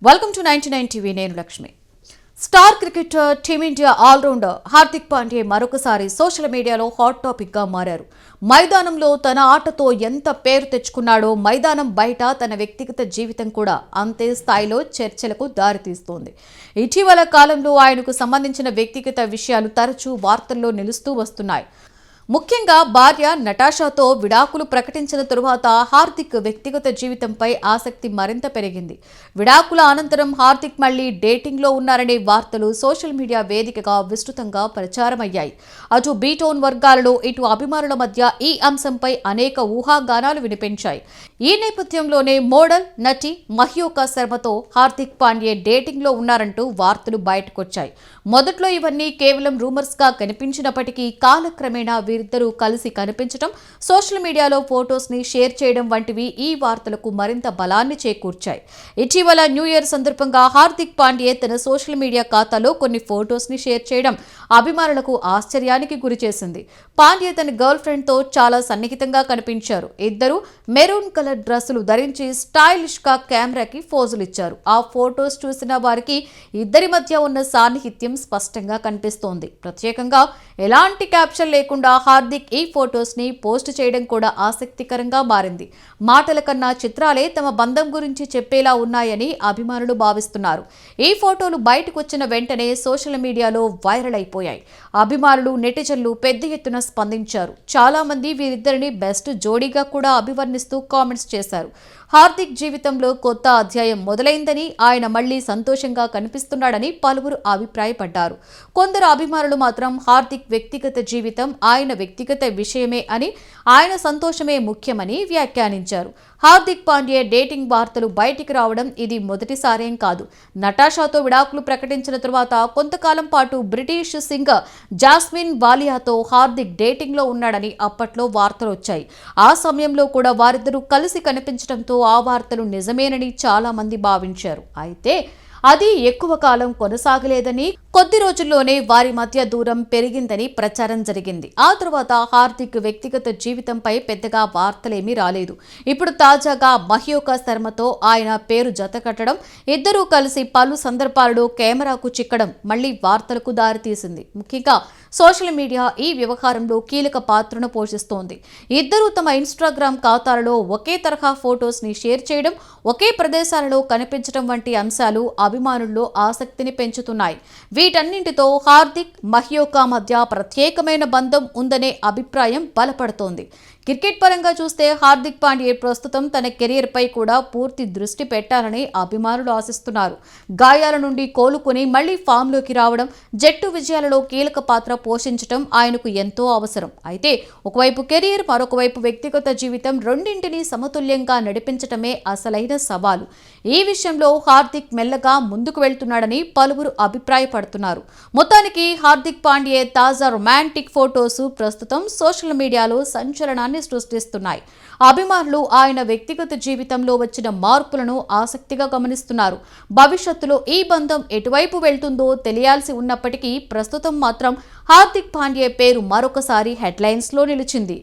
Welcome to 99 TV. నేను Lakshmi. Star cricketer team India allrounder Hardik Pandya మరొకసారి social మీడియాలో హాట్ టాపిక్ గా మారారు. మైదానంలో తన ఆటతో ఎంత పేరు తెచ్చుకున్నాడో మైదానం బయట తన వ్యక్తిగత జీవితం కూడా అంతే స్థాయిలో చర్చలకు దారితీస్తోంది. ఇటీవల కాలంలో ఆయనకు సంబంధించిన వ్యక్తిగత విషయాలు తరచూ వార్తల్లో నిలుస్తూ వస్తున్నాయి. ముఖ్యంగా భార్య నటాషాతో విడాకులు ప్రకటించిన తరువాత హార్దిక్ వ్యక్తిగత జీవితంపై ఆసక్తి మరింత పెరిగింది. విడాకుల అనంతరం హార్దిక్ మళ్లీ డేటింగ్లో ఉన్నారనే వార్తలు సోషల్ మీడియా వేదికగా విస్తృతంగా ప్రచారమయ్యాయి. అటు బీటౌన్ వర్గాలలో ఇటు అభిమానుల మధ్య ఈ అంశంపై అనేక ఊహాగానాలు వినిపించాయి. ఈ నేపథ్యంలోనే మోడల్ నటి మహ్యోకా శర్మతో హార్దిక్ పాండ్యా డేటింగ్లో ఉన్నారంటూ వార్తలు బయటకొచ్చాయి. మొదట్లో ఇవన్నీ కేవలం రూమర్స్ గా కనిపించినప్పటికీ కాలక్రమేణా వీరిద్దరూ కలిసి కనిపించడం, సోషల్ మీడియాలో ఫొటోస్ ని షేర్ చేయడం వంటివి ఈ వార్తలకు మరింత బలాన్ని చేకూర్చాయి. ఇటీవల న్యూ ఇయర్ సందర్భంగా హార్దిక్ పాండ్యా తన సోషల్ మీడియా ఖాతాలో కొన్ని ఫొటోస్ ని షేర్ చేయడం అభిమానులకు ఆశ్చర్యానికి గురిచేసింది. పాండ్యా తన గర్ల్ ఫ్రెండ్ తో చాలా సన్నిహితంగా కనిపించారు. ఇద్దరు మెరూన్ కలర్ డ్రెస్సులు ధరించి స్టైలిష్ గా కెమెరాకి ఫోజులు ఇచ్చారు. ఆ ఫొటోస్ చూసిన వారికి ఇద్దరి మధ్య ఉన్న సాన్నిహిత్యం స్పష్టంగా కనిపిస్తోంది. ప్రత్యేకంగా ఎలాంటి క్యాప్షన్ లేకుండా హార్దిక్ ఈ ఫొటోస్ ని పోస్ట్ చేయడం కూడా ఆసక్తికరంగా మారింది. మాటల కన్నా చిత్రాలే తమ బంధం గురించి చెప్పేలా ఉన్నాయని అభిమానులు భావిస్తున్నారు. ఈ ఫోటోలు బయటకు వచ్చిన వెంటనే సోషల్ మీడియాలో వైరల్ అయిపోయాయి. అభిమానులు, నెటిజన్లు పెద్ద ఎత్తున స్పందించారు. చాలా మంది వీరిద్దరిని బెస్ట్ జోడీగా కూడా అభివర్ణిస్తూ కామెంట్స్ చేశారు. హార్దిక్ జీవితంలో కొత్త అధ్యాయం మొదలైందని, ఆయన మళ్లీ సంతోషంగా కనిపిస్తున్నాడని పలువురు అభిప్రాయపడ్డారు. కొందరు అభిమానులు మాత్రం హార్దిక్ వ్యక్తిగత జీవితం ఆయన వ్యక్తిగత విషయమే అని, ఆయన సంతోషమే ముఖ్యమని వ్యాఖ్యానించారు. హార్దిక్ పాండ్యా డేటింగ్ వార్తలు బయటికి రావడం ఇది మొదటిసారేం కాదు. నటాషాతో విడాకులు ప్రకటించిన తరువాత కొంతకాలం పాటు బ్రిటిష్ సింగర్ జాస్మిన్ వాలియాతో హార్దిక్ డేటింగ్లో ఉన్నాడని అప్పట్లో వార్తలు వచ్చాయి. ఆ సమయంలో కూడా వారిద్దరూ కలిసి కనిపించడంతో ఆ వార్తలు నిజమేనని చాలా మంది భావించారు. అయితే అది ఎక్కువ కాలం కొనసాగలేదని, కొద్ది రోజుల్లోనే వారి మధ్య దూరం పెరిగిందని ప్రచారం జరిగింది. ఆ తర్వాత హార్దిక్ వ్యక్తిగత జీవితంపై పెద్దగా వార్తలేమీ రాలేదు. ఇప్పుడు తాజాగా మహ్యోకా శర్మతో ఆయన పేరు జతకట్టడం, ఇద్దరూ కలిసి పలు సందర్భాలలో కెమెరాకు చిక్కడం మళ్లీ వార్తలకు దారితీసింది. ముఖ్యంగా సోషల్ మీడియా ఈ వ్యవహారంలో కీలక పాత్రను పోషిస్తోంది. ఇద్దరూ తమ ఇన్స్టాగ్రామ్ ఖాతాలలో ఒకే తరహా ఫొటోస్ ని షేర్ చేయడం, ఒకే ప్రదేశాలలో కనిపించడం వంటి అంశాలు అభిమానుల్లో ఆసక్తిని పెంచుతున్నాయి. వీటన్నింటితో హార్దిక్, మహ్యోకా మధ్య ప్రత్యేకమైన బంధం ఉందనే అభిప్రాయం బలపడుతోంది. క్రికెట్ పరంగా చూస్తే హార్దిక్ పాండ్యా ప్రస్తుతం తన కెరీర్ పై కూడా పూర్తి దృష్టి పెట్టాలని అభిమానులు ఆశిస్తున్నారు. గాయాల నుండి కోలుకుని మళ్లీ ఫామ్లోకి రావడం, జట్టు విజయాలలో కీలక పాత్ర పోషించడం ఆయనకు ఎంతో అవసరం. అయితే ఒకవైపు కెరీర్, మరొక వైపు వ్యక్తిగత జీవితం రెండింటినీ సమతుల్యంగా నడిపించటమే అసలైన సవాలు. ఈ విషయంలో హార్దిక్ మెల్లగా ముందుకు వెళ్తున్నాడని పలువురు అభిప్రాయపడుతున్నారు. మొత్తానికి హార్దిక్ పాండ్యా తాజా రొమాంటిక్ ఫొటోస్ ప్రస్తుతం సోషల్ మీడియాలో సంచలనాన్ని సృష్టిస్తున్నాయి. అభిమానులు ఆయన వ్యక్తిగత జీవితంలో వచ్చిన మార్పులను ఆసక్తిగా గమనిస్తున్నారు. భవిష్యత్తులో ఈ బంధం ఎటువైపు వెళ్తుందో తెలియాల్సి ఉన్నప్పటికీ ప్రస్తుతం మాత్రం హార్దిక్ పాండ్యా పేరు మరొకసారి హెడ్లైన్స్ లో నిలిచింది.